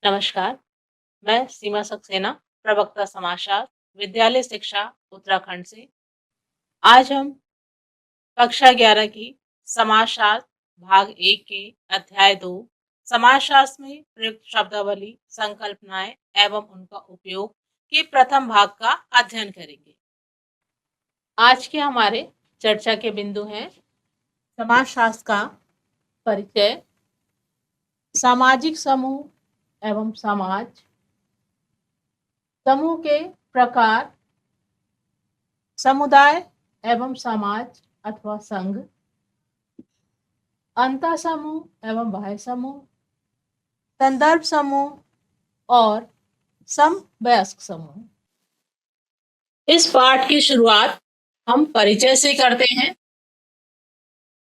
नमस्कार, मैं सीमा सक्सेना, प्रवक्ता समाजशास्त्र, विद्यालय शिक्षा उत्तराखंड से। आज हम कक्षा 11 की समाजशास्त्र भाग 1 के अध्याय 2 समाजशास्त्र में प्रयुक्त शब्दावली, संकल्पनाएं एवं उनका उपयोग के प्रथम भाग का अध्ययन करेंगे। आज के हमारे चर्चा के बिंदु हैं समाजशास्त्र का परिचय, सामाजिक समूह एवं समाज, समूह के प्रकार, समुदाय एवं समाज अथवा संघ, अंतः समूह एवं बाह्य समूह, संदर्भ समूह और समवयस्क समूह। इस पाठ की शुरुआत हम परिचय से करते हैं।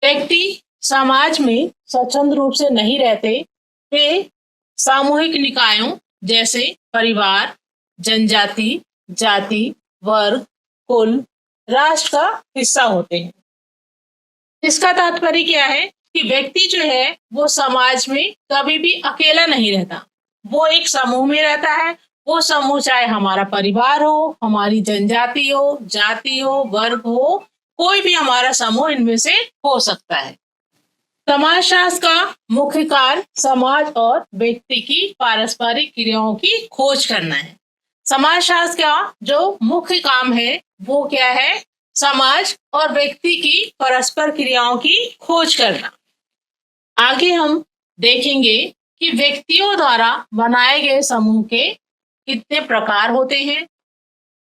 व्यक्ति समाज में स्वतंत्र रूप से नहीं रहते, वे सामूहिक निकायों जैसे परिवार, जनजाति, जाति, वर्ग, कुल, राष्ट्र का हिस्सा होते हैं। इसका तात्पर्य क्या है कि व्यक्ति जो है वो समाज में कभी भी अकेला नहीं रहता, वो एक समूह में रहता है। वो समूह चाहे हमारा परिवार हो, हमारी जनजाति हो, जाति हो, वर्ग हो, कोई भी हमारा समूह इनमें से हो सकता है। समाजशास्त्र का मुख्य कार्य समाज और व्यक्ति की पारस्परिक क्रियाओं की खोज करना है। समाजशास्त्र का जो मुख्य काम है वो क्या है? समाज और व्यक्ति की परस्पर क्रियाओं की खोज करना। आगे हम देखेंगे कि व्यक्तियों द्वारा बनाए गए समूह के कितने प्रकार होते हैं।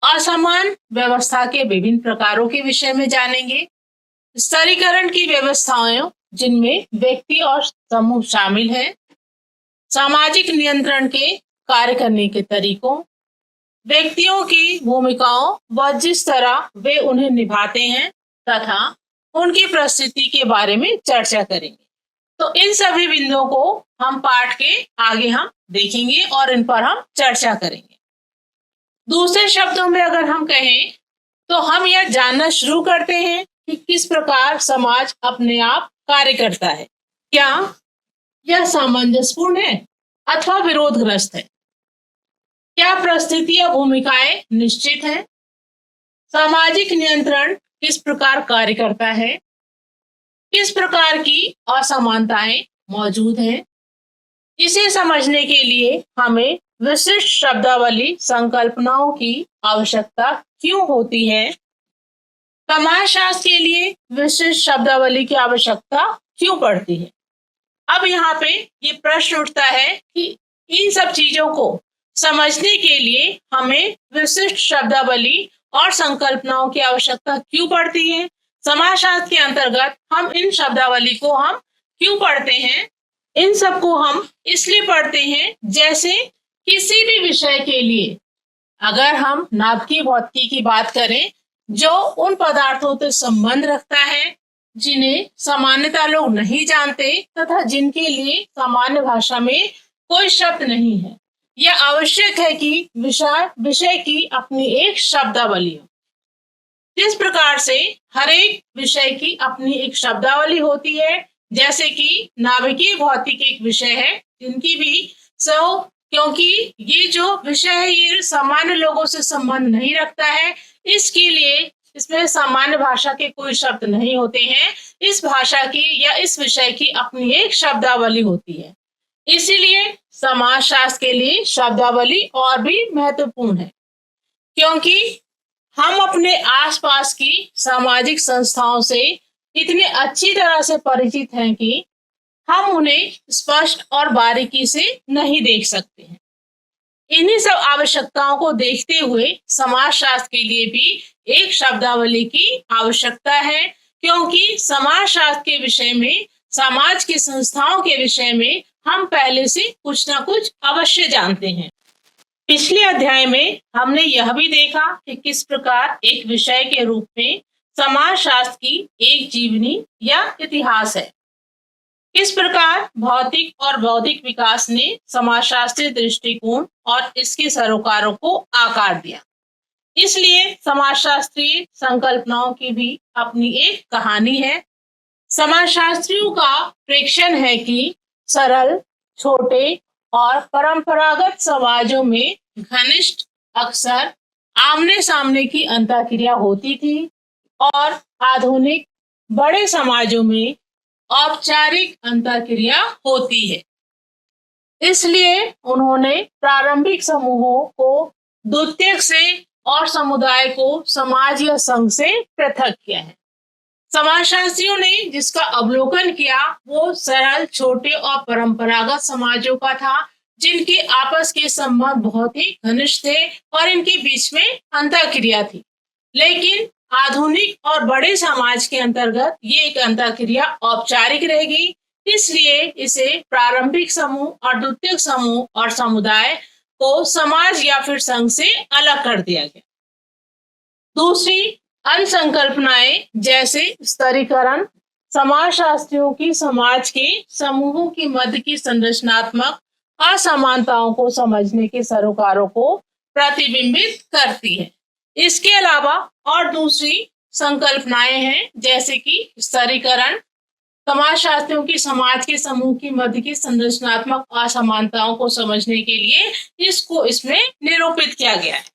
असमान व्यवस्था के विभिन्न प्रकारों के विषय में जानेंगे। स्तरीकरण की व्यवस्थाएं जिनमें व्यक्ति और समूह शामिल हैं, सामाजिक नियंत्रण के कार्य करने के तरीकों, व्यक्तियों की भूमिकाओं व जिस तरह वे उन्हें निभाते हैं तथा उनकी परिस्थिति के बारे में चर्चा करेंगे। तो इन सभी बिंदुओं को हम पाठ के आगे हम देखेंगे और इन पर हम चर्चा करेंगे। दूसरे शब्दों में अगर हम कहें तो हम यह जानना शुरू करते हैं कि किस प्रकार समाज अपने आप कार्य करता है। क्या यह सामंजस्यपूर्ण है अथवा विरोधग्रस्त है? क्या परिस्थिति या भूमिकाएं निश्चित हैं? सामाजिक नियंत्रण किस प्रकार कार्य करता है? किस प्रकार की असमानताएं मौजूद हैं? इसे समझने के लिए हमें विशिष्ट शब्दावली संकल्पनाओं की आवश्यकता क्यों होती है? समाजशास्त्र के लिए विशिष्ट शब्दावली की आवश्यकता क्यों पड़ती है? अब यहाँ पे ये प्रश्न उठता है कि इन सब चीजों को समझने के लिए हमें विशिष्ट शब्दावली और संकल्पनाओं की आवश्यकता क्यों पड़ती है? समाजशास्त्र के अंतर्गत हम इन शब्दावली को हम क्यों पढ़ते हैं? इन सब को हम इसलिए पढ़ते हैं जैसे किसी भी विषय के लिए अगर हम नाभिकीय भौतिकी की बात करें, जो उन पदार्थों से संबंध रखता है जिन्हें सामान्यतः लोग नहीं जानते तथा जिनके लिए सामान्य भाषा में कोई शब्द नहीं है, यह आवश्यक है कि विषय की अपनी एक शब्दावली हो। जिस प्रकार से हर एक विषय की अपनी एक शब्दावली होती है, जैसे कि नाभिकीय भौतिकी एक विषय है जिनकी भी क्योंकि ये जो विषय है ये सामान्य लोगों से संबंध नहीं रखता है, इसके लिए इसमें सामान्य भाषा के कोई शब्द नहीं होते हैं। इस भाषा की या इस विषय की अपनी एक शब्दावली होती है। इसीलिए समाजशास्त्र के लिए शब्दावली और भी महत्वपूर्ण है, क्योंकि हम अपने आसपास की सामाजिक संस्थाओं से इतनी अच्छी तरह से परिचित हैं कि हम उन्हें स्पष्ट और बारीकी से नहीं देख सकते हैं। इन्हीं सब आवश्यकताओं को देखते हुए समाजशास्त्र के लिए भी एक शब्दावली की आवश्यकता है, क्योंकि समाजशास्त्र के विषय में, समाज की संस्थाओं के विषय में हम पहले से कुछ ना कुछ अवश्य जानते हैं। पिछले अध्याय में हमने यह भी देखा कि किस प्रकार एक विषय के रूप में समाजशास्त्र की एक जीवनी या इतिहास है। किस प्रकार भौतिक और बौद्धिक विकास ने समाजशास्त्रीय दृष्टिकोण और इसके सरोकारों को आकार दिया। इसलिए समाजशास्त्रीय संकल्पनाओं की भी अपनी एक कहानी है। समाजशास्त्रियों का प्रेक्षण है कि सरल, छोटे और परंपरागत समाजों में घनिष्ठ अक्सर आमने सामने की अंतःक्रिया होती थी और आधुनिक बड़े समाजों में औपचारिक अंतःक्रिया होती है। इसलिए उन्होंने प्रारंभिक समूहों को द्वितीयक से और समुदाय को समाज या संघ से पृथक किया है। समाजशास्त्रियों ने जिसका अवलोकन किया वो सरल, छोटे और परंपरागत समाजों का था, जिनके आपस के संबंध बहुत ही घनिष्ठ थे और इनके बीच में अंतःक्रिया थी। लेकिन आधुनिक और बड़े समाज के अंतर्गत ये एक अंतःक्रिया औपचारिक रहेगी, इसलिए इसे प्रारंभिक समूह और द्वितीयक समूह और समुदाय को समाज या फिर संघ से अलग कर दिया गया। दूसरी अन्य संकल्पनाएं जैसे स्तरीकरण समाजशास्त्रियों की समाज के समूहों की मध्य की संरचनात्मक असमानताओं को समझने के सरोकारों को प्रतिबिंबित करती है। इसके अलावा और दूसरी संकल्पनाएं हैं जैसे कि स्तरीकरण समाजशास्त्रियों की समाज के समूह की मध्य की संरचनात्मक असमानताओं को समझने के लिए इसमें निरूपित किया गया है।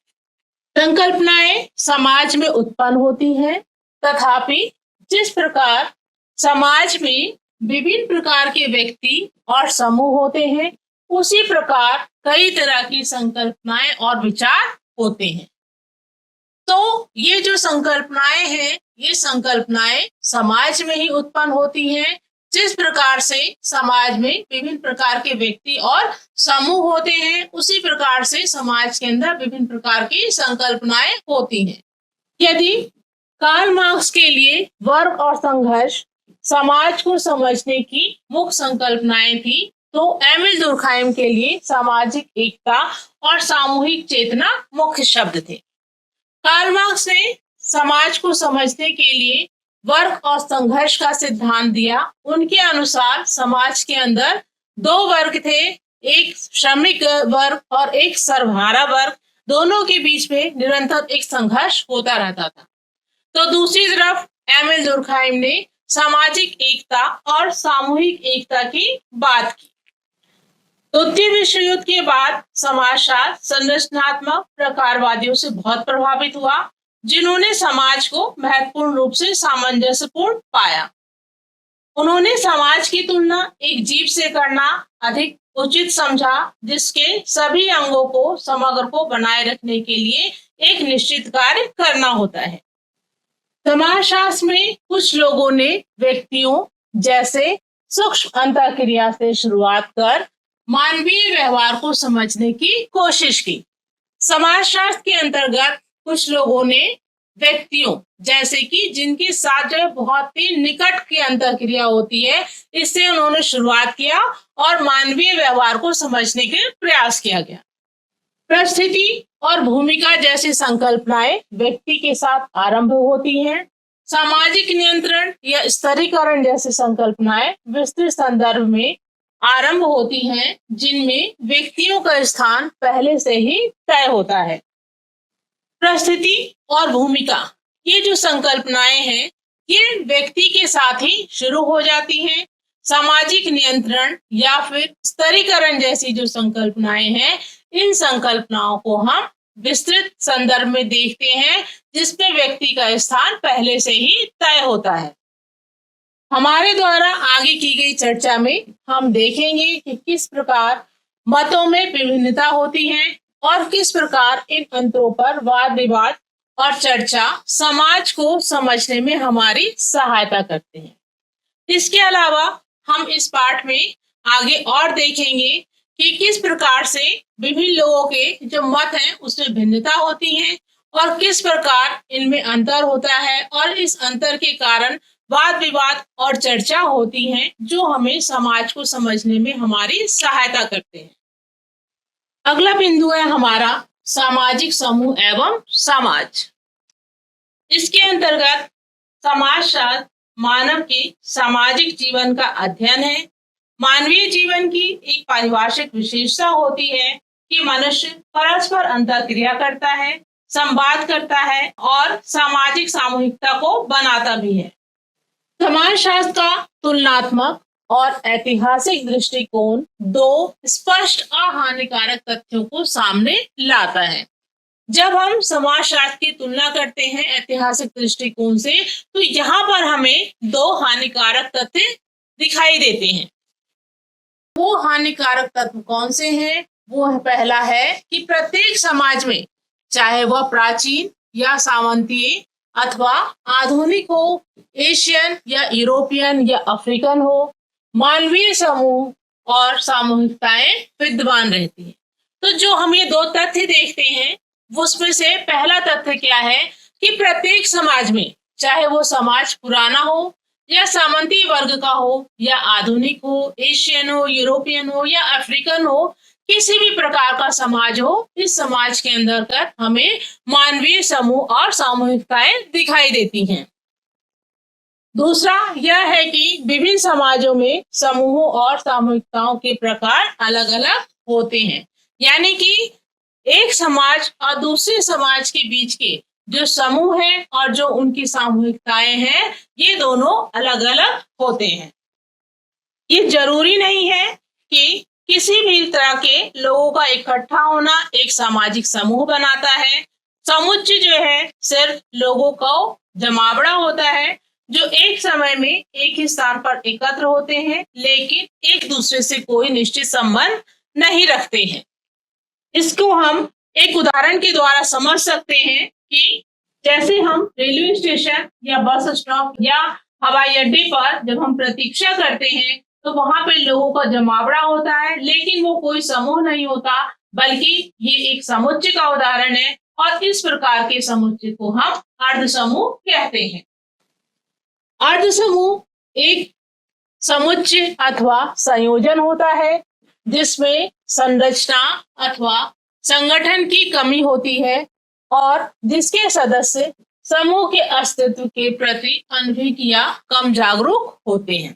संकल्पनाएं समाज में उत्पन्न होती हैं, तथापि जिस प्रकार समाज में विभिन्न प्रकार के व्यक्ति और समूह होते हैं, उसी प्रकार कई तरह की संकल्पनाएं और विचार होते हैं। तो ये जो संकल्पनाएं हैं, ये संकल्पनाएं समाज में ही उत्पन्न होती हैं। जिस प्रकार से समाज में विभिन्न प्रकार के व्यक्ति और समूह होते हैं, उसी प्रकार से समाज के अंदर विभिन्न प्रकार की संकल्पनाएं होती हैं। यदि कार्ल मार्क्स के लिए वर्ग और संघर्ष समाज को समझने की मुख्य संकल्पनाएं थी, तो एमिल दुर्खाइम के लिए सामाजिक एकता और सामूहिक चेतना मुख्य शब्द थे। कार्ल मार्क्स ने समाज को समझने के लिए वर्ग और संघर्ष का सिद्धांत दिया। उनके अनुसार समाज के अंदर दो वर्ग थे, एक श्रमिक वर्ग और एक सर्वहारा वर्ग। दोनों के बीच में निरंतर एक संघर्ष होता रहता था। तो दूसरी तरफ एमिल दुर्खाइम ने सामाजिक एकता और सामूहिक एकता की बात की। द्वितीय विश्व युद्ध के बाद समाजशास्त्र संरचनात्मक प्रकारवादियों से बहुत प्रभावित हुआ, जिन्होंने समाज को महत्वपूर्ण रूप से सामंजस्यपूर्ण पाया। उन्होंने समाज की तुलना एक जीव से करना अधिक उचित समझा, जिसके सभी अंगों को समग्र को बनाए रखने के लिए एक निश्चित कार्य करना होता है। समाजशास्त्र में कुछ लोगों ने व्यक्तियों जैसे सूक्ष्म अंतःक्रिया से शुरुआत कर मानवीय व्यवहार को समझने की कोशिश की। समाजशास्त्र के अंतर्गत कुछ लोगों ने व्यक्तियों जैसे कि जिनके साथ जो बहुत ही निकट की अंतःक्रिया होती है, इससे उन्होंने शुरुआत किया और मानवीय व्यवहार को समझने के प्रयास किया गया। परिस्थिति और भूमिका जैसी संकल्पनाएं व्यक्ति के साथ आरंभ होती हैं। सामाजिक नियंत्रण या स्तरीकरण जैसी संकल्पनाएं विस्तृत संदर्भ में आरंभ होती हैं, जिनमें व्यक्तियों का स्थान पहले से ही तय होता है। परिस्थिति और भूमिका, ये जो संकल्पनाएं हैं, ये व्यक्ति के साथ ही शुरू हो जाती हैं। सामाजिक नियंत्रण या फिर स्तरीकरण जैसी जो संकल्पनाएं हैं, इन संकल्पनाओं को हम विस्तृत संदर्भ में देखते हैं, जिसमें व्यक्ति का स्थान पहले से ही तय होता है। हमारे द्वारा आगे की गई चर्चा में हम देखेंगे कि किस प्रकार मतों में विभिन्नता होती है और किस प्रकार इन अंतरों पर वाद विवाद और चर्चा समाज को समझने में हमारी सहायता करते हैं। इसके अलावा हम इस पाठ में आगे और देखेंगे कि किस प्रकार से विभिन्न लोगों के जो मत हैं उसमें भिन्नता होती है और किस प्रकार इनमें अंतर होता है, और इस अंतर के कारण वाद विवाद और चर्चा होती हैं, जो हमें समाज को समझने में हमारी सहायता करते हैं। अगला बिंदु है हमारा सामाजिक समूह एवं समाज। इसके अंतर्गत समाजशास्त्र मानव के सामाजिक जीवन का अध्ययन है। मानवीय जीवन की एक पारिभाषिक विशेषता होती है कि मनुष्य परस्पर अंतःक्रिया करता है, संवाद करता है और सामाजिक सामूहिकता को बनाता भी है। समाजशास्त्र का तुलनात्मक और ऐतिहासिक दृष्टिकोण दो स्पष्ट अहानिकारक तथ्यों को सामने लाता है। जब हम समाजशास्त्र की तुलना करते हैं ऐतिहासिक दृष्टिकोण से, तो यहाँ पर हमें दो हानिकारक तथ्य दिखाई देते हैं। वो हानिकारक तत्व कौन से हैं? वो पहला है कि प्रत्येक समाज में, चाहे वह प्राचीन या सामंतीय अथवा आधुनिक हो, एशियन या यूरोपियन या अफ्रीकन हो, मानवीय समूह और सामूहिकताएं विद्यमान रहती हैं। तो जो हम ये दो तथ्य देखते हैं, उसमें से पहला तथ्य क्या है कि प्रत्येक समाज में, चाहे वो समाज पुराना हो या सामंती वर्ग का हो या आधुनिक हो, एशियन हो, यूरोपियन हो या अफ्रीकन हो, किसी भी प्रकार का समाज हो, इस समाज के अंदर कर हमें मानवीय समूह और सामूहिकताएं दिखाई देती हैं। दूसरा यह है कि विभिन्न समाजों में समूहों और सामूहिकताओं के प्रकार अलग अलग होते हैं। यानी कि एक समाज और दूसरे समाज के बीच के जो समूह हैं और जो उनकी सामूहिकताएं हैं, ये दोनों अलग अलग होते हैं। ये जरूरी नहीं है कि किसी भी तरह के लोगों का इकट्ठा होना एक सामाजिक समूह बनाता है। समुच्चय जो है सिर्फ लोगों का जमावड़ा होता है जो एक समय में एक ही स्थान पर एकत्र होते हैं, लेकिन एक दूसरे से कोई निश्चित संबंध नहीं रखते हैं। इसको हम एक उदाहरण के द्वारा समझ सकते हैं कि जैसे हम रेलवे स्टेशन या बस स्टॉप या हवाई अड्डे पर जब हम प्रतीक्षा करते हैं, तो वहां पे लोगों का जमावड़ा होता है, लेकिन वो कोई समूह नहीं होता, बल्कि ये एक समुच्चय का उदाहरण है। और इस प्रकार के समुच्चय को हम अर्ध समूह कहते हैं। अर्ध समूह एक समुच्चय अथवा संयोजन होता है जिसमें संरचना अथवा संगठन की कमी होती है और जिसके सदस्य समूह के अस्तित्व के प्रति अनभिज्ञ या कम जागरूक होते हैं।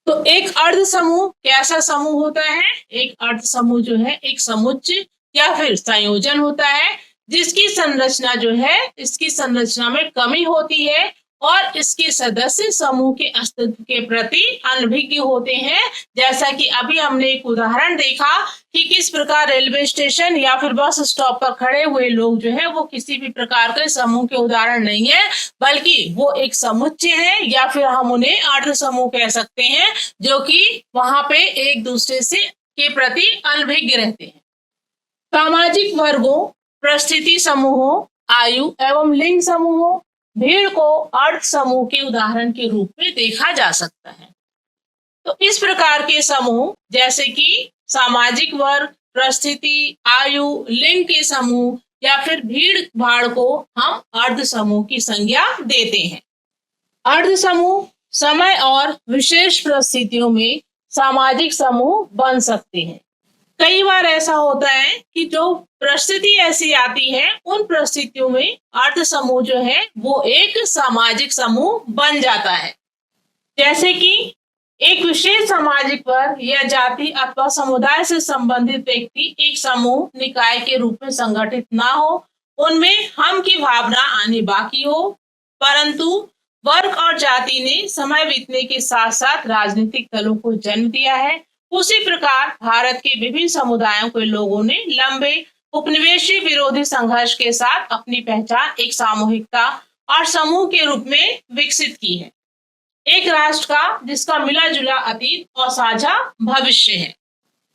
तो एक अर्ध समूह कैसा समूह होता है? एक अर्ध समूह जो है एक समुच्चय या फिर संयोजन होता है जिसकी संरचना जो है, इसकी संरचना में कमी होती है और इसके सदस्य समूह के अस्तित्व के प्रति अनभिज्ञ होते हैं। जैसा कि अभी हमने एक उदाहरण देखा कि किस प्रकार रेलवे स्टेशन या फिर बस स्टॉप पर खड़े हुए लोग जो है वो किसी भी प्रकार के समूह के उदाहरण नहीं है, बल्कि वो एक समुच्चय है या फिर हम उन्हें अर्ध समूह कह सकते हैं, जो कि वहां पे एक दूसरे से के प्रति अनभिज्ञ रहते हैं। सामाजिक वर्गों, परिस्थिति समूहों, आयु एवं लिंग समूहों, भीड़ को अर्ध समूह के उदाहरण के रूप में देखा जा सकता है। तो इस प्रकार के समूह जैसे कि सामाजिक वर्ग, परिस्थिति, आयु, लिंग के समूह या फिर भीड़ भाड़ को हम अर्ध समूह की संज्ञा देते हैं। अर्ध समूह समय और विशेष परिस्थितियों में सामाजिक समूह बन सकते हैं। कई बार ऐसा होता है कि जो परिस्थिति ऐसी आती है, उन परिस्थितियों में अर्ध समूह जो है वो एक सामाजिक समूह बन जाता है। जैसे कि एक विशेष सामाजिक वर्ग या जाति अथवा समुदाय से संबंधित व्यक्ति एक समूह निकाय के रूप में संगठित ना हो, उनमें हम की भावना आनी बाकी हो, परंतु वर्ग और जाति ने समय बीतने के साथ साथ राजनीतिक दलों को जन्म दिया है। उसी प्रकार भारत के विभिन्न समुदायों के लोगों ने लंबे उपनिवेशी विरोधी संघर्ष के साथ अपनी पहचान एक सामूहिकता और समूह के रूप में विकसित की है, एक राष्ट्र का जिसका मिला जुला अतीत और साझा भविष्य है।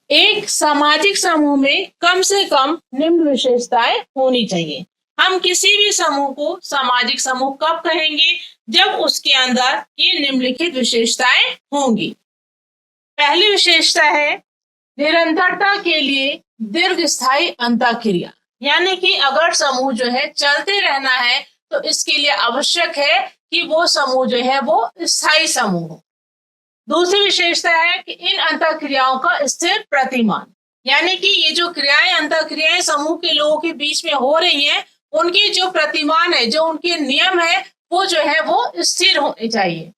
एक सामाजिक समूह में कम से कम निम्न विशेषताएं होनी चाहिए। हम किसी भी समूह को सामाजिक समूह कब कहेंगे? जब उसके अंदर ये निम्नलिखित विशेषताएं होंगी। पहली विशेषता है निरंतरता के लिए दीर्घस्थायी अंतःक्रिया, यानी कि अगर समूह जो है चलते रहना है तो इसके लिए आवश्यक है कि वो समूह जो है वो स्थायी समूह हो। दूसरी विशेषता है कि इन अंतःक्रियाओं का स्थिर प्रतिमान, यानी कि ये जो क्रियाएं अंतःक्रियाएं समूह के लोगों के बीच में हो रही हैं, उनकी जो प्रतिमान है, जो उनके नियम है, वो जो है वो स्थिर होने चाहिए।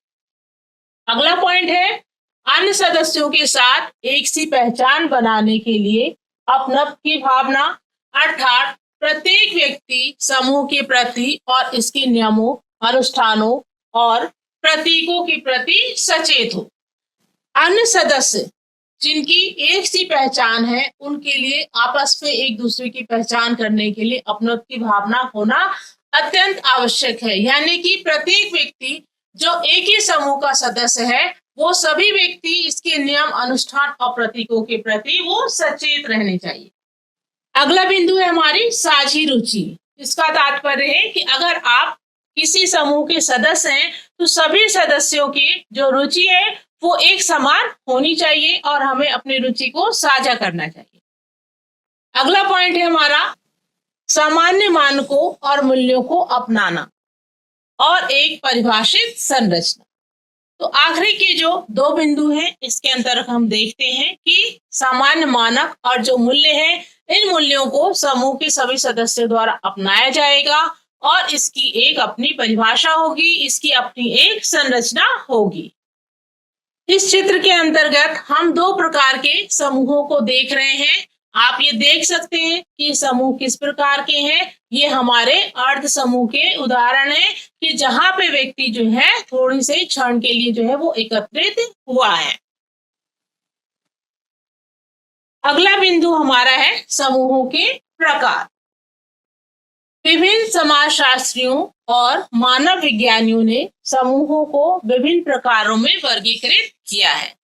अगला पॉइंट है अन्य सदस्यों के साथ एक सी पहचान बनाने के लिए अपनत्व की भावना, अर्थात प्रत्येक व्यक्ति समूह के प्रति और इसके नियमों, अनुष्ठानों और प्रतीकों के प्रति सचेत हो। अन्य सदस्य जिनकी एक सी पहचान है उनके लिए आपस में एक दूसरे की पहचान करने के लिए अपनत्व की भावना होना अत्यंत आवश्यक है। यानी कि प्रत्येक व्यक्ति जो एक ही समूह का सदस्य है वो सभी व्यक्ति इसके नियम, अनुष्ठान और प्रतीकों के प्रति वो सचेत रहने चाहिए। अगला बिंदु है हमारी साझी रुचि। इसका तात्पर्य है कि अगर आप किसी समूह के सदस्य हैं तो सभी सदस्यों की जो रुचि है वो एक समान होनी चाहिए और हमें अपनी रुचि को साझा करना चाहिए। अगला पॉइंट है हमारा सामान्य मानकों और मूल्यों को अपनाना और एक परिभाषित संरचना। तो आखिरी के जो दो बिंदु हैं इसके अंतर्गत हम देखते हैं कि सामान्य मानक और जो मूल्य है इन मूल्यों को समूह के सभी सदस्यों द्वारा अपनाया जाएगा और इसकी एक अपनी परिभाषा होगी, इसकी अपनी एक संरचना होगी। इस चित्र के अंतर्गत हम दो प्रकार के समूहों को देख रहे हैं। आप ये देख सकते हैं कि समूह किस प्रकार के हैं। ये हमारे अर्ध समूह के उदाहरण है कि जहां पे व्यक्ति जो है थोड़ी से क्षण के लिए जो है वो एकत्रित हुआ है। अगला बिंदु हमारा है समूहों के प्रकार। विभिन्न समाजशास्त्रियों और मानव विज्ञानियों ने समूहों को विभिन्न प्रकारों में वर्गीकृत किया है।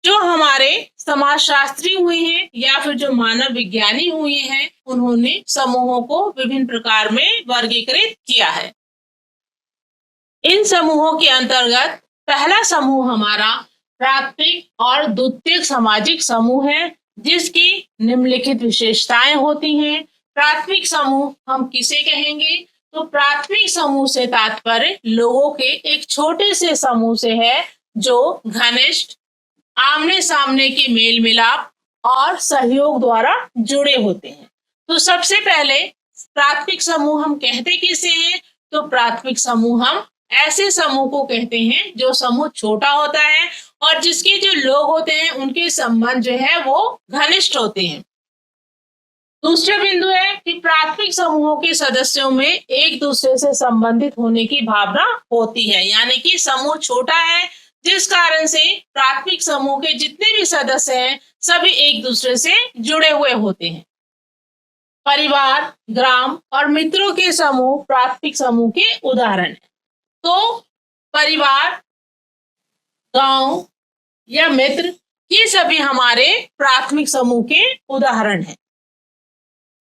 जो हमारे समाजशास्त्री हुए हैं या फिर जो मानव विज्ञानी हुए हैं उन्होंने समूहों को विभिन्न प्रकार में वर्गीकृत किया है। इन समूहों के अंतर्गत पहला समूह हमारा प्राथमिक और द्वितीयक सामाजिक समूह है जिसकी निम्नलिखित विशेषताएं होती हैं। प्राथमिक समूह हम किसे कहेंगे? तो प्राथमिक समूह से तात्पर्य लोगों के एक छोटे से समूह से है जो घनिष्ठ, आमने सामने के मेल मिलाप और सहयोग द्वारा जुड़े होते हैं। तो सबसे पहले प्राथमिक समूह हम कहते किसे हैं? तो प्राथमिक समूह हम ऐसे समूह को कहते हैं जो समूह छोटा होता है और जिसके जो लोग होते हैं उनके संबंध जो है वो घनिष्ठ होते हैं। दूसरा बिंदु है कि प्राथमिक समूहों के सदस्यों में एक दूसरे से संबंधित होने की भावना होती है। यानी कि समूह छोटा है जिस कारण से प्राथमिक समूह के जितने भी सदस्य हैं सभी एक दूसरे से जुड़े हुए होते हैं। परिवार, ग्राम और मित्रों के समूह प्राथमिक समूह के उदाहरण हैं। तो परिवार, गांव या मित्र ये सभी हमारे प्राथमिक समूह के उदाहरण हैं।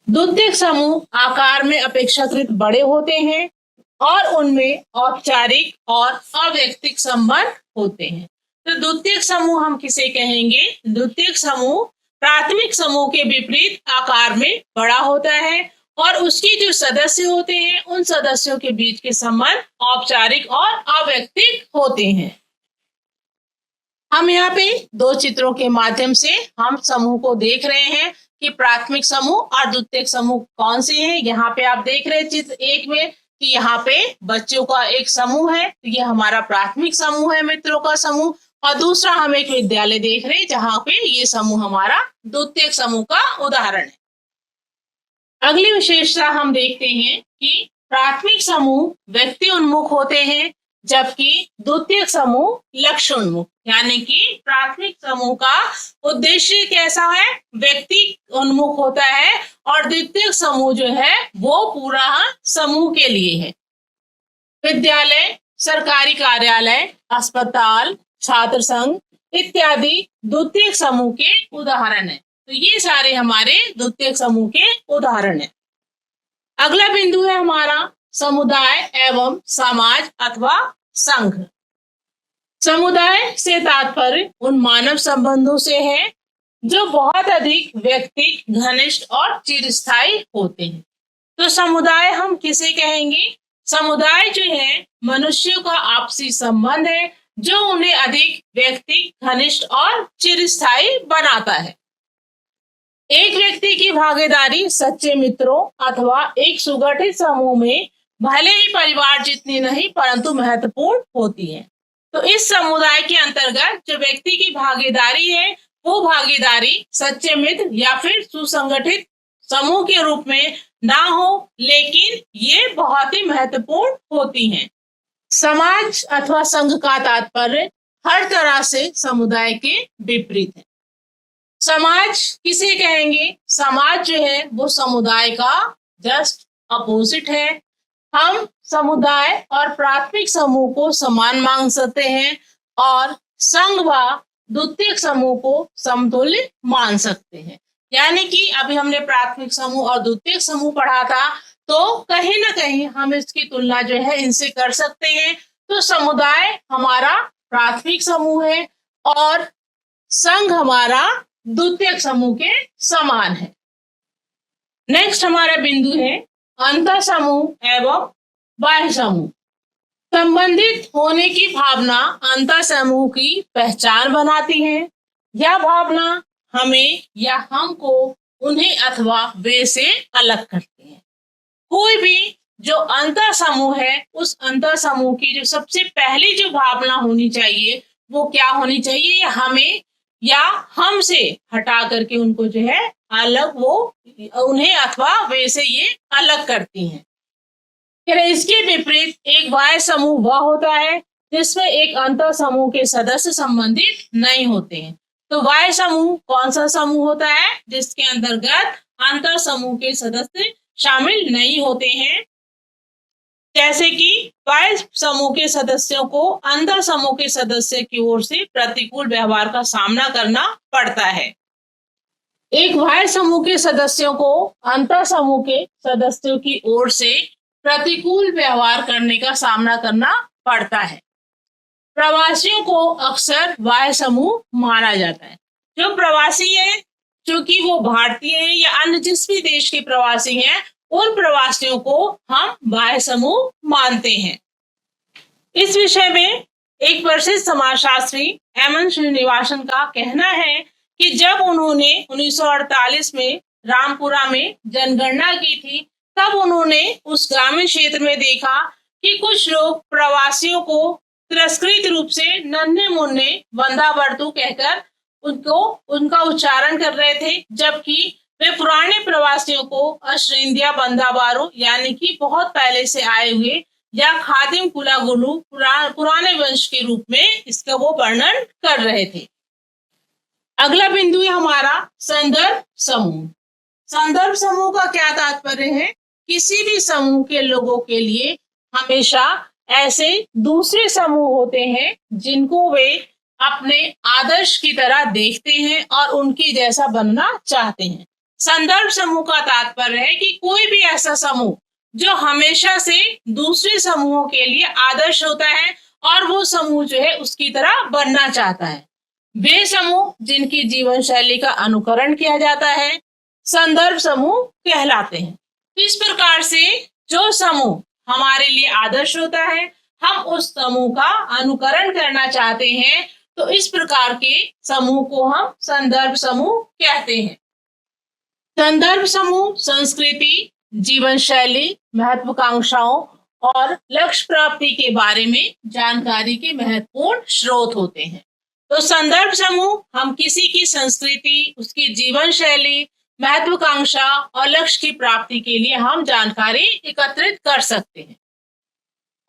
द्वितीयक समूह आकार में अपेक्षाकृत बड़े होते हैं और उनमें औपचारिक और अवैयक्तिक संबंध होते हैं। तो द्वितीयक समूह हम किसे कहेंगे? द्वितीयक समूह प्राथमिक समूह के विपरीत आकार में बड़ा होता है और उसके जो सदस्य होते हैं उन सदस्यों के बीच के संबंध औपचारिक और अवैयक्तिक होते हैं। हम यहाँ पे दो चित्रों के माध्यम से हम समूह को देख रहे हैं कि प्राथमिक समूह और द्वितीयक समूह कौन से हैं। यहाँ पे आप देख रहे हैं चित्र एक में कि यहाँ पे बच्चों का एक समूह है, तो ये हमारा प्राथमिक समूह है, मित्रों का समूह। और दूसरा हम एक विद्यालय देख रहे हैं जहाँ पे ये समूह हमारा द्वितीयक समूह का उदाहरण है। अगली विशेषता हम देखते हैं कि प्राथमिक समूह व्यक्ति उन्मुख होते हैं जबकि द्वितीयक समूह लक्ष्य उन्मुख। यानी कि प्राथमिक समूह का उद्देश्य कैसा है? व्यक्ति उन्मुख होता है और द्वितीयक समूह जो है वो पूरा समूह के लिए है। विद्यालय, सरकारी कार्यालय, अस्पताल, छात्र संघ इत्यादि द्वितीयक समूह के उदाहरण हैं। तो ये सारे हमारे द्वितीयक समूह के उदाहरण हैं। अगला बिंदु है हमारा समुदाय एवं समाज अथवा संघ। समुदाय से तात्पर्य उन मानव संबंधों से है जो बहुत अधिक व्यक्तिगत, घनिष्ठ और चिरस्थायी होते हैं। तो समुदाय हम किसे कहेंगे? समुदाय जो है मनुष्यों का आपसी संबंध है जो उन्हें अधिक व्यक्तिगत, घनिष्ठ और चिरस्थायी बनाता है। एक व्यक्ति की भागीदारी सच्चे मित्रों अथवा एक सुगठित समूह में भले ही परिवार जितनी नहीं परंतु महत्वपूर्ण होती है। तो इस समुदाय के अंतर्गत जो व्यक्ति की भागीदारी है वो भागीदारी सच्चे मित्र या फिर सुसंगठित समूह के रूप में ना हो, लेकिन ये बहुत ही महत्वपूर्ण होती हैं। समाज अथवा संघ का तात्पर्य हर तरह से समुदाय के विपरीत है। समाज किसे कहेंगे? समाज जो है वो समुदाय का जस्ट अपोजिट है। हम समुदाय और प्राथमिक समूह को समान मान सकते हैं और संघ व द्वितीयक समूह को समतुल्य मान सकते हैं। यानी कि अभी हमने प्राथमिक समूह और द्वितीयक समूह पढ़ा था, तो कहीं ना कहीं हम इसकी तुलना जो है इनसे कर सकते हैं। तो समुदाय हमारा प्राथमिक समूह है और संघ हमारा द्वितीयक समूह के समान है। नेक्स्ट हमारा बिंदु है अंतर समूह एवं बाह्य समूह। संबंधित होने की भावना अंतर समूह की पहचान बनाती है। यह भावना हमें या हमको उन्हें अथवा वे से अलग करती है। कोई भी जो अंतर समूह है, उस अंतर समूह की जो सबसे पहली जो भावना होनी चाहिए वो क्या होनी चाहिए? हमें या हमसे हटा करके उनको जो है अलग, वो उन्हें अथवा वे से ये अलग करती हैं। फिर इसके विपरीत एक बाह्य समूह वह होता है जिसमें एक अंतर समूह के सदस्य संबंधित नहीं होते हैं। तो बाह्य समूह कौन सा समूह होता है? जिसके अंतर्गत अंतर समूह के सदस्य शामिल नहीं होते हैं। जैसे कि बाह्य समूह के सदस्यों को अंतर समूह के सदस्य की ओर से प्रतिकूल व्यवहार का सामना करना पड़ता है। एक बाह्य समूह के सदस्यों को अंतर समूह के सदस्यों की ओर से प्रतिकूल व्यवहार करने का सामना करना पड़ता है। प्रवासियों को अक्सर बाह्य समूह माना जाता है। जो प्रवासी है, क्योंकि वो भारतीय है या अन्य जिस भी देश के प्रवासी हैं, उन प्रवासियों को हम बाह्य समूह मानते हैं। इस विषय में एक प्रसिद्ध समाजशास्त्री एम.एन. श्रीनिवासन का कहना है कि जब उन्होंने 1948 में रामपुरा में जनगणना की थी, तब उन्होंने उस ग्रामीण क्षेत्र में देखा कि कुछ लोग प्रवासियों को तिरस्कृत रूप से नन्हे मुन्ने बंदाबर्तू कहकर उनका उच्चारण कर रहे थे, जबकि वे पुराने प्रवासियों को अशरिंदिया बंदाबारो यानी कि बहुत पहले से आए हुए या खादिम कुलागुलू पुराने वंश के रूप में इसका वो वर्णन कर रहे थे। अगला बिंदु है हमारा संदर्भ समूह। संदर्भ समूह का क्या तात्पर्य है? किसी भी समूह के लोगों के लिए हमेशा ऐसे दूसरे समूह होते हैं जिनको वे अपने आदर्श की तरह देखते हैं और उनकी जैसा बनना चाहते हैं। संदर्भ समूह का तात्पर्य है कि कोई भी ऐसा समूह जो हमेशा से दूसरे समूहों के लिए आदर्श होता है और वो समूह जो है उसकी तरह बनना चाहता है। वे समूह जिनकी जीवन शैली का अनुकरण किया जाता है संदर्भ समूह कहलाते हैं। इस प्रकार से जो समूह हमारे लिए आदर्श होता है, हम उस समूह का अनुकरण करना चाहते हैं, तो इस प्रकार के समूह को हम संदर्भ समूह कहते हैं। संदर्भ समूह संस्कृति, जीवन शैली, महत्वाकांक्षाओं और लक्ष्य प्राप्ति के बारे में जानकारी के महत्वपूर्ण स्रोत होते हैं। तो संदर्भ समूह हम किसी की संस्कृति, उसकी जीवन शैली, महत्वाकांक्षा और लक्ष्य की प्राप्ति के लिए हम जानकारी एकत्रित कर सकते हैं।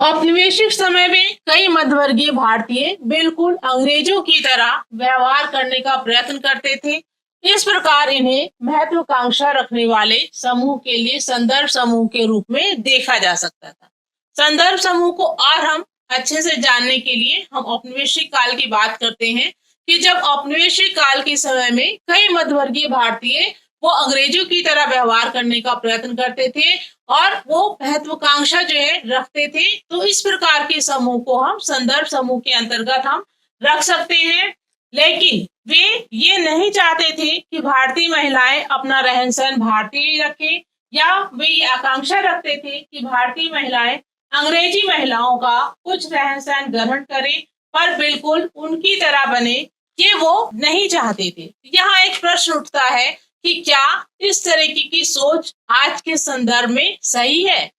औपनिवेशिक समय में कई मध्यवर्गीय भारतीय बिल्कुल अंग्रेजों की तरह व्यवहार करने का प्रयत्न करते थे। इस प्रकार इन्हें महत्वाकांक्षा रखने वाले समूह के लिए संदर्भ समूह के रूप में देखा जा सकता था। संदर्भ समूह को और हम अच्छे से जानने के लिए हम औपनिवेशिक काल की बात करते हैं कि जब औपनिवेशिक काल के समय में कई मध्यवर्गीय भारतीय वो अंग्रेजों की तरह व्यवहार करने का प्रयत्न करते थे और वो महत्वाकांक्षा जो है रखते थे, तो इस प्रकार के समूह को हम संदर्भ समूह के अंतर्गत हम रख सकते हैं। लेकिन वे ये नहीं चाहते थे कि भारतीय महिलाएं अपना रहन सहन भारतीय रखें, या वे ये आकांक्षा रखते थे कि भारतीय महिलाएं अंग्रेजी महिलाओं का कुछ रहन सहन ग्रहण करें, पर बिल्कुल उनकी तरह बने, ये वो नहीं चाहते थे। यहाँ एक प्रश्न उठता है कि क्या इस तरह की सोच आज के संदर्भ में सही है?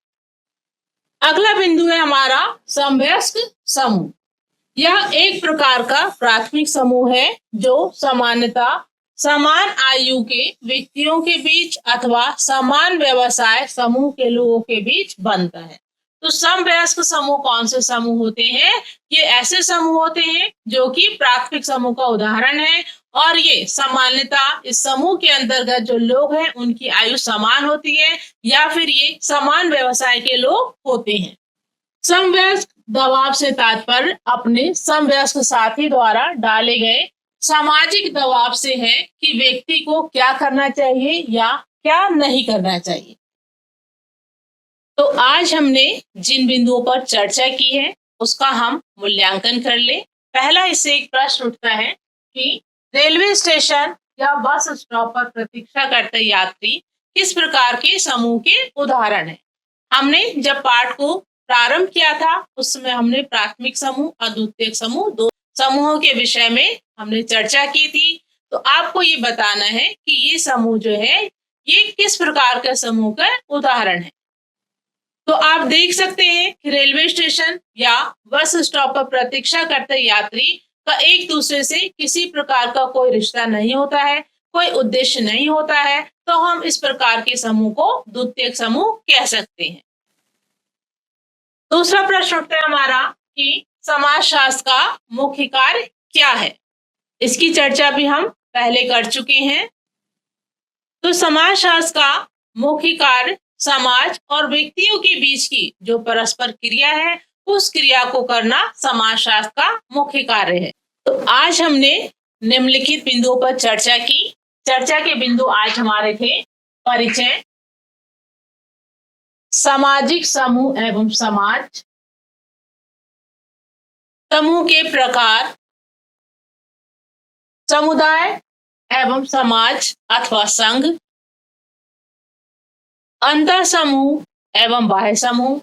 अगला बिंदु है हमारा समवयस्क समूह। यह एक प्रकार का प्राथमिक समूह है जो सामान्यतः समान आयु के व्यक्तियों के बीच अथवा समान व्यवसाय समूह के लोगों के बीच बनता है। तो समवयस्क समूह कौन से समूह होते हैं? ये ऐसे समूह होते हैं जो कि प्राथमिक समूह का उदाहरण है और ये सामान्यतः इस समूह के अंतर्गत जो लोग हैं उनकी आयु समान होती है या फिर ये समान व्यवसाय के लोग होते हैं। समवयस्क दबाव से तात्पर्य अपने समवयस्क साथी द्वारा डाले गए सामाजिक दबाव से है कि व्यक्ति को क्या करना चाहिए या क्या नहीं करना चाहिए। तो आज हमने जिन बिंदुओं पर चर्चा की है उसका हम मूल्यांकन कर ले। पहला इससे एक प्रश्न उठता है कि रेलवे स्टेशन या बस स्टॉप पर प्रतीक्षा करते यात्री किस प्रकार के समूह के उदाहरण हैं। हमने जब पाठ को प्रारंभ किया था उस समय हमने प्राथमिक समूह और द्वितीयक समूह दो समूहों के विषय में हमने चर्चा की थी। तो आपको ये बताना है कि ये समूह जो है ये किस प्रकार का समूह का उदाहरण है। तो आप देख सकते हैं कि रेलवे स्टेशन या बस स्टॉप पर प्रतीक्षा करते यात्री का एक दूसरे से किसी प्रकार का कोई रिश्ता नहीं होता है, कोई उद्देश्य नहीं होता है, तो हम इस प्रकार के समूह को द्वितीयक समूह कह सकते हैं। दूसरा प्रश्न उठता है हमारा कि समाजशास्त्र का मुख्य कार्य क्या है। इसकी चर्चा भी हम पहले कर चुके हैं। तो समाजशास्त्र का मुख्य कार्य समाज और व्यक्तियों के बीच की जो परस्पर क्रिया है उस क्रिया को करना समाजशास्त्र का मुख्य कार्य है। तो आज हमने निम्नलिखित बिंदुओं पर चर्चा की। चर्चा के बिंदु आज हमारे थे परिचय, सामाजिक समूह एवं समाज, समूह के प्रकार, समुदाय एवं समाज अथवा संघ, अंतर समूह एवं बाह्य समूह,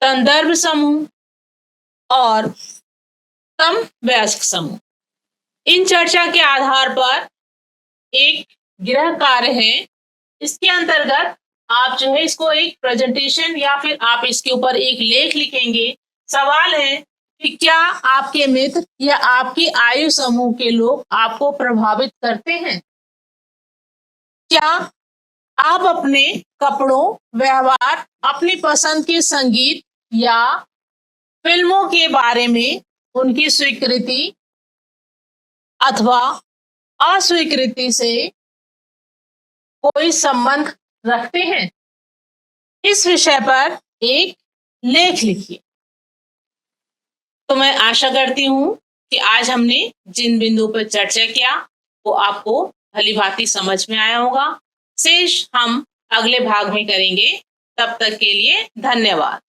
संदर्भ समूह और समवयस्क समूह। इन चर्चा के आधार पर एक गृह कार्य है। इसके अंतर्गत आप जो है इसको एक प्रेजेंटेशन या फिर आप इसके ऊपर एक लेख लिखेंगे। सवाल है कि क्या आपके मित्र या आपकी आयु समूह के लोग आपको प्रभावित करते हैं? क्या आप अपने कपड़ों, व्यवहार, अपनी पसंद के संगीत या फिल्मों के बारे में उनकी स्वीकृति अथवा अस्वीकृति से कोई संबंध रखते हैं? इस विषय पर एक लेख लिखिए। तो मैं आशा करती हूं कि आज हमने जिन बिंदुओं पर चर्चा किया वो आपको भलीभांति समझ में आया होगा। शेष हम अगले भाग में करेंगे। तब तक के लिए धन्यवाद।